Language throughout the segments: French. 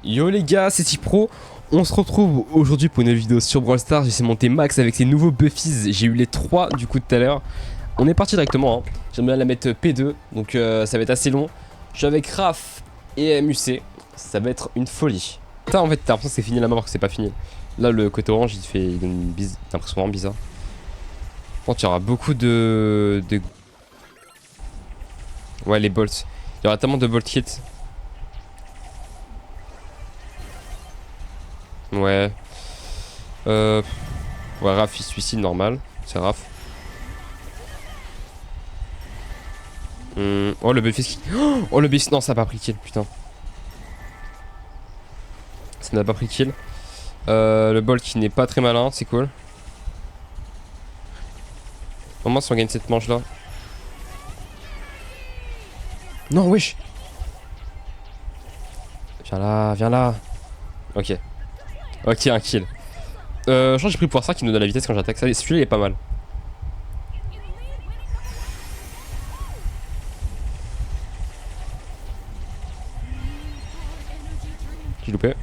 Yo les gars, c'est Cipro. On se retrouve aujourd'hui pour une nouvelle vidéo sur Brawl Stars. J'essaie de monter max avec ses nouveaux buffies. J'ai eu les 3 du coup tout à l'heure. On est parti directement. Hein. J'aime bien la mettre P2, donc ça va être assez long. Je suis avec Raph et MUC. Ça va être une folie. Putain, en fait, t'as l'impression que c'est fini la mort, alors que c'est pas fini. Là, le côté orange, il donne une impression vraiment bizarre. Bon, il y aura beaucoup de... Ouais, les bolts. Il y aura tellement de bolt kits. Ouais. Ouais, Raph il se suicide normal. C'est Raph. Oh le Buffy qui... Oh le Buffy... Non, ça n'a pas pris kill, putain. Ça n'a pas pris kill. Le bol qui n'est pas très malin, c'est cool. Au moins si on gagne cette manche là. Non, wesh. Viens là, viens là. Ok. Ok, un kill. Je crois que j'ai pris le pouvoir ça qui nous donne la vitesse quand j'attaque. Celui-là il est pas mal. J'ai loupé.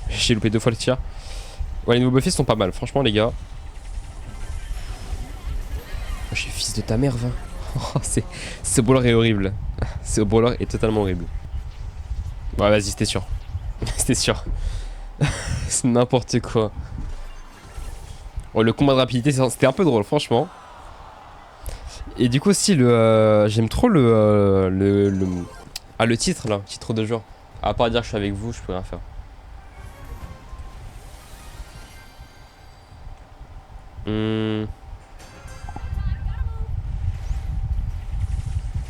J'ai loupé 2 fois le tir. Ouais, les nouveaux buffs sont pas mal, franchement, les gars. Oh, je suis fils de ta mère, va. Oh, ce brawler est horrible. Ce brawler est totalement horrible. Ouais, vas-y, c'était sûr. C'était sûr. C'est n'importe quoi. Oh, le combat de rapidité, c'était un peu drôle, franchement. Et du coup, aussi, j'aime trop Ah, le titre, là, titre de jour. À part dire que je suis avec vous, je peux rien faire.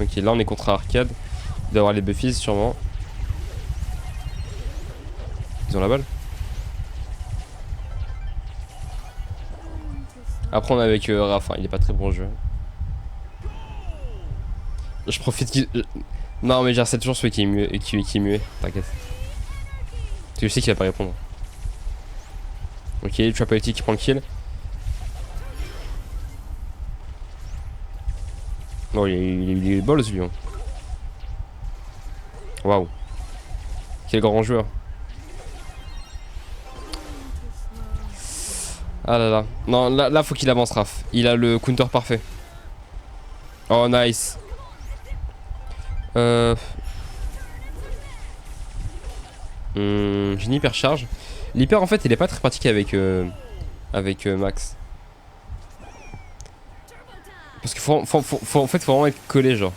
Ok, là on est contre Arcade. Il doit avoir les buffies sûrement. Ils ont la balle. Après on est avec Raph, hein, il est pas très bon jeu. Je profite qu'il... Non mais j'essaie toujours celui qui est muet, qui est muet, t'inquiète. Parce que je sais qu'il va pas répondre. Ok, Trapality qui prend le kill. Non, il est balls lui. Hein. Waouh. Quel grand joueur. Ah là là. Non, là faut qu'il avance, Raph. Il a le counter parfait. Oh, nice. J'ai une hyper charge. L'hyper en fait il est pas très pratique avec Max. Parce qu'il faut en fait faut vraiment être collé genre.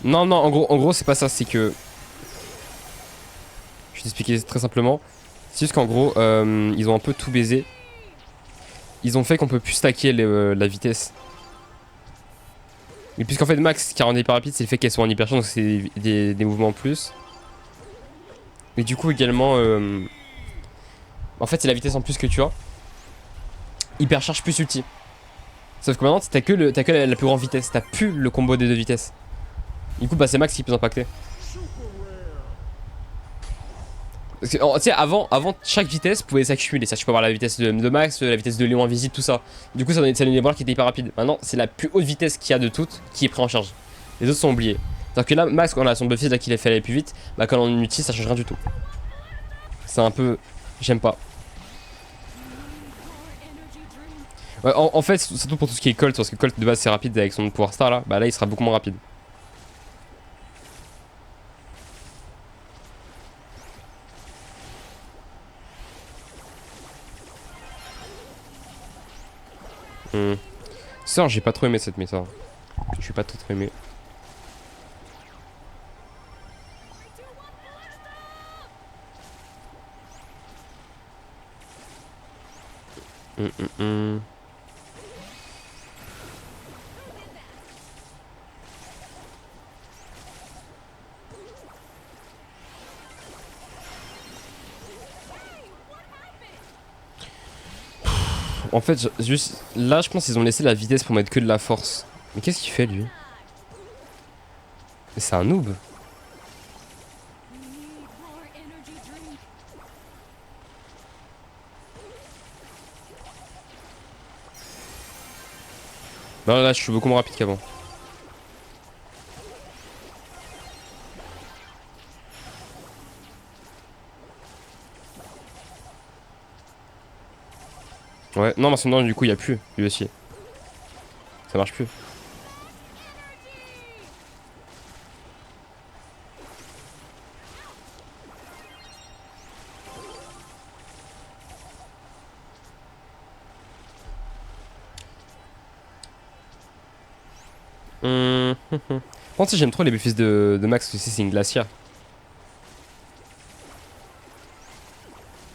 Non non en gros c'est pas ça, c'est que je vais t'expliquer très simplement. C'est juste qu'en gros ils ont un peu tout baisé. Ils ont fait qu'on peut plus stacker la vitesse. Et puisqu'en fait Max qui rend hyper rapide, c'est le fait qu'elle soit en hyper charge, donc c'est des mouvements en plus. Mais du coup également en fait c'est la vitesse en plus que tu as. Hyper charge plus ulti. Sauf que maintenant t'as que la plus grande vitesse, t'as plus le combo des 2 vitesses. Du coup bah c'est Max qui peut impacter. Parce que tu sais avant chaque vitesse pouvait s'accumuler. Ça tu peux avoir la vitesse de Max, la vitesse de Léon invisible, tout ça. Du coup ça donnait des brawlers qui étaient hyper rapides. Maintenant c'est la plus haute vitesse qu'il y a de toutes qui est prise en charge. Les autres sont oubliés. C'est-à-dire que là Max quand on a son buffy là qu'il a fait aller plus vite, bah quand on utilise ça change rien du tout. C'est un peu... J'aime pas. Ouais, en fait, surtout pour tout ce qui est Colt, parce que Colt de base c'est rapide avec son pouvoir star là, bah là il sera beaucoup moins rapide. Ça, j'ai pas trop aimé cette méta. Je suis pas trop aimé. En fait, juste là, je pense qu'ils ont laissé la vitesse pour mettre que de la force. Mais qu'est-ce qu'il fait lui? C'est un noob. Non, là, je suis beaucoup moins rapide qu'avant. Ouais, non, maintenant du coup il y a plus, lui aussi. Ça marche plus. Par contre, j'aime trop les buffs de Max aussi, c'est une glacière.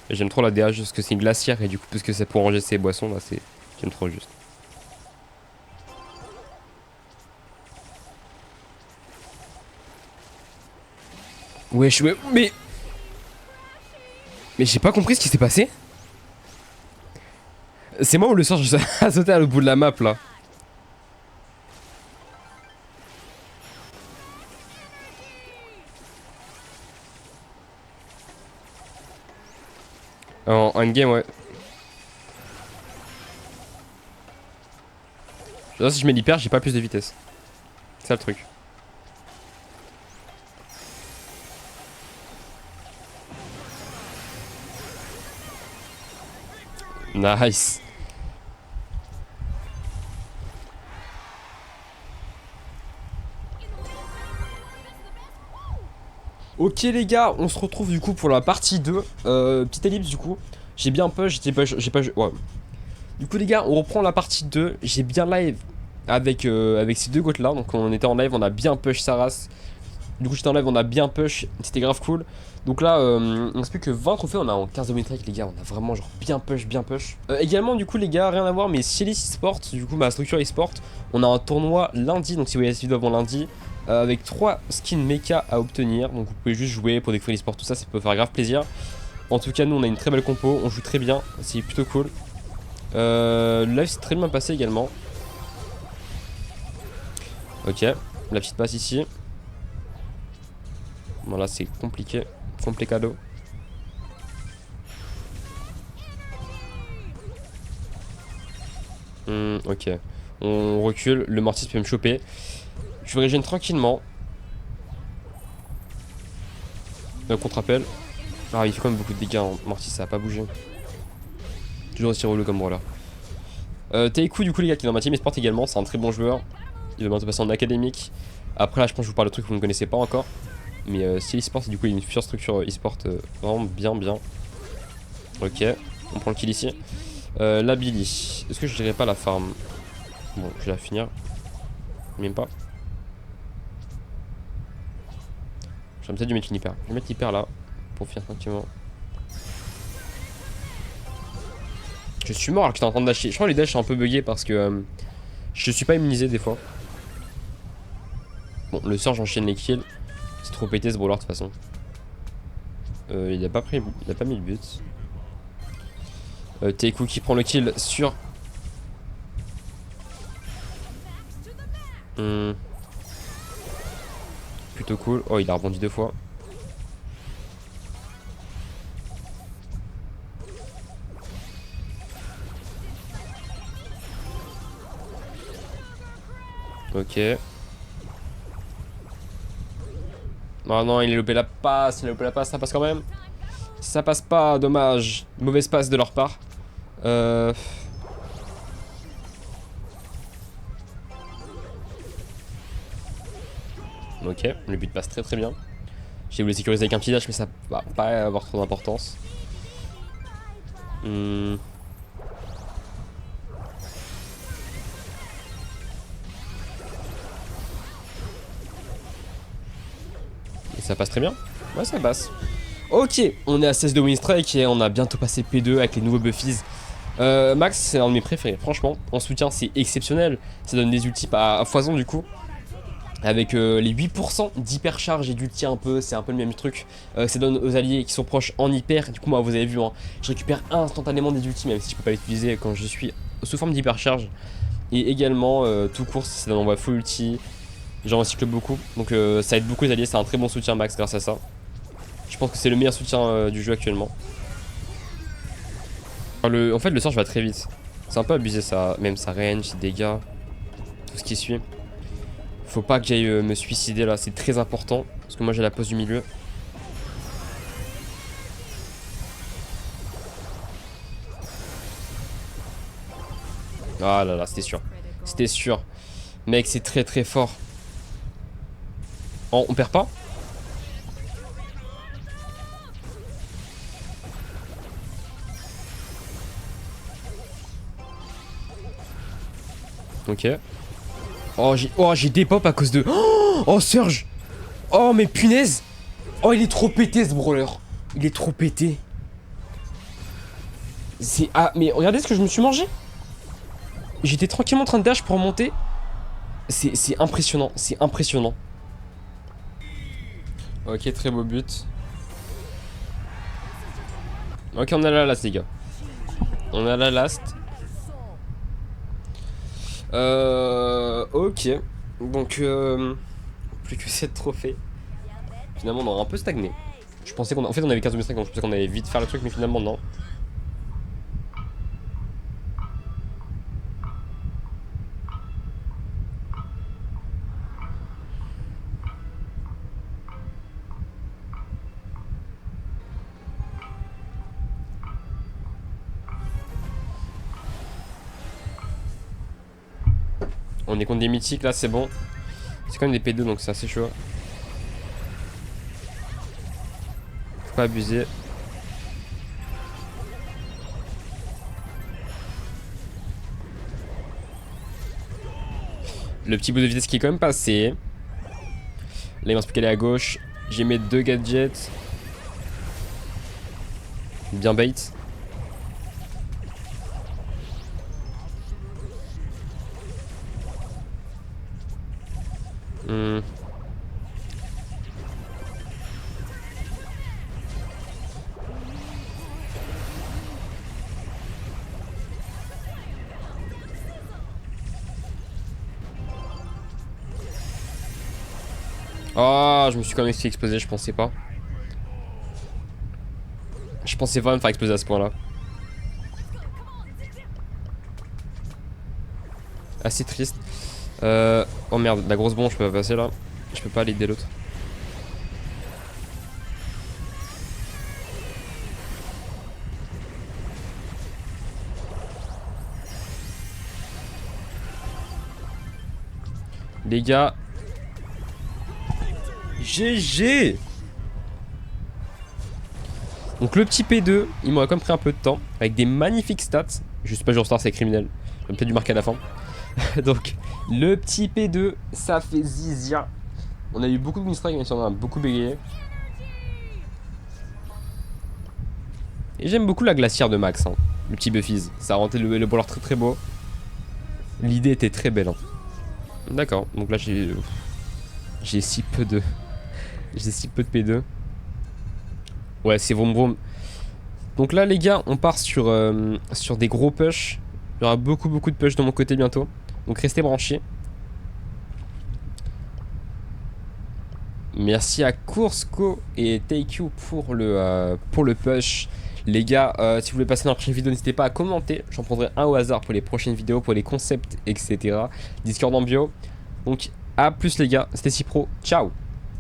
Et j'aime trop la DH parce que c'est une glacière et du coup, parce que c'est pour ranger ses boissons, là, c'est. J'aime trop juste. Wesh, ouais, mais. Mais j'ai pas compris ce qui s'est passé. C'est moi ou le sort a sauté à l'autre bout de la map là. En endgame, ouais. Là, si je mets l'hyper, j'ai pas plus de vitesse. C'est ça le truc. Nice. Ok les gars, on se retrouve du coup pour la partie 2. Petite ellipse du coup. J'ai bien push, j'ai pas... Ouais. Du coup les gars, on reprend la partie 2. J'ai bien live avec ces deux goats là. Donc on était en live, on a bien push sa race. Du coup j'étais en live, on a bien push, c'était grave cool. Donc là, on reste plus que 20 trophées, on a en 15 de win streak les gars, on a vraiment genre bien push, bien push. Également du coup les gars, rien à voir, mais Cielis eSport, du coup ma structure eSport, on a un tournoi lundi, donc si vous voyez cette vidéo avant lundi, avec 3 skins mecha à obtenir. Donc vous pouvez juste jouer pour découvrir l'eSport, tout ça, ça peut faire grave plaisir. En tout cas nous on a une très belle compo, on joue très bien, c'est plutôt cool. Le live s'est très bien passé également. Ok, la petite passe ici. Bon là c'est compliqué, complicado. Ok, on recule, le mortis peut me choper. Je régène tranquillement. Contre-appel. Ah, il fait quand même beaucoup de dégâts en mortis, ça a pas bougé. Toujours aussi relou comme brawler. Taiku, du coup, les gars, qui est dans ma team eSport également, c'est un très bon joueur. Il va bientôt passer en académique. Après, là, je pense que je vous parle de trucs que vous ne connaissez pas encore. Mais si l'eSport, du coup, il y a une future structure eSport vraiment bien, bien. Ok, on prend le kill ici. La Billy. Est-ce que je dirais pas la farm? Bon, je vais la finir. Même pas. J'aurais peut-être dû mettre une hyper. Je vais mettre l'hyper là. Pour finir tranquillement. Je suis mort alors que j'étais en train de dasher. Je crois que les dashs sont un peu buggés parce que je suis pas immunisé des fois. Bon, le sort j'enchaîne les kills. C'est trop pété ce brawler de toute façon. Il a pas mis le but. Teiku qui prend le kill sur. Plutôt cool. Oh, il a rebondi 2 fois. Ok. Oh non, il a loupé la passe, ça passe quand même. Ça passe pas, dommage. Mauvaise passe de leur part. Ok, le but passe très très bien. J'ai voulu sécuriser avec un petit dash, mais ça va pas avoir trop d'importance. Et ça passe très bien. Ouais, ça passe. Ok, on est à 16 de win strike et on a bientôt passé P2 avec les nouveaux buffies. Max, c'est un de mes préférés. Franchement, en soutien, c'est exceptionnel. Ça donne des ultis à foison du coup. Avec les 8% d'hypercharge et d'ulti un peu, c'est un peu le même truc. Ça donne aux alliés qui sont proches en hyper. Du coup, moi, vous avez vu, hein, je récupère instantanément des ultis, même si je peux pas les utiliser quand je suis sous forme d'hypercharge. Et également, tout court, ça donne envoie full ulti. J'en recycle beaucoup. Donc, ça aide beaucoup les alliés. C'est un très bon soutien max grâce à ça. Je pense que c'est le meilleur soutien du jeu actuellement. En fait, le sort va très vite. C'est un peu abusé ça. Même sa range, ses dégâts, tout ce qui suit. Faut pas que j'aille me suicider là, c'est très important. Parce que moi j'ai la pause du milieu. Ah là là, c'était sûr. C'était sûr. Mec, c'est très très fort. Oh, on perd pas? Ok. Oh, j'ai des pop à cause de... Oh, Surge. Oh, mais punaise. Oh, il est trop pété, ce brawler. Il est trop pété. C'est... Ah, mais regardez ce que je me suis mangé. J'étais tranquillement en train de dash pour remonter. C'est impressionnant, c'est impressionnant. Ok, très beau but. Ok, on a la last, les gars. On a la last. Ok. Donc, plus que 7 trophées. Finalement, on aura un peu stagné. Je pensais qu'on... En fait, on avait 15,5, donc je pensais qu'on allait vite faire le truc, mais finalement, non. On est contre des mythiques, là, c'est bon. C'est quand même des P2, donc c'est assez chaud. Faut pas abuser. Le petit bout de vitesse qui est quand même passé. Là, il m'a plus qu'aller à gauche. J'ai mes 2 gadgets. Bien bait. Oh, je me suis quand même fait exploser, je pensais pas. Je pensais pas me faire exploser à ce point-là. Assez triste. Oh merde, la grosse bombe, je peux pas passer là. Je peux pas aller aider l'autre. Les gars. GG. Donc le petit P2, il m'aurait quand même pris un peu de temps. Avec des magnifiques stats. Je sais pas, Jour Star, c'est criminel. J'ai peut-être dû marquer à la fin. Donc le petit P2, ça fait zizia. On a eu beaucoup de win-strike, mais on a beaucoup bégayé. Et j'aime beaucoup la glacière de Max, hein. Le petit Buffies. Ça a rendu le brawler très très beau. L'idée était très belle, hein. D'accord, donc là j'ai si peu de... J'ai si peu de P2. Ouais, c'est vroom vroom. Donc là les gars, on part sur des gros push. Il y aura beaucoup de push de mon côté bientôt. Donc restez branchés. Merci à Coursco et Take You pour le push. Les gars, si vous voulez passer dans la prochaine vidéo, n'hésitez pas à commenter. J'en prendrai un au hasard pour les prochaines vidéos, pour les concepts, etc. Discord en bio. Donc à plus les gars, c'était Cypro, ciao.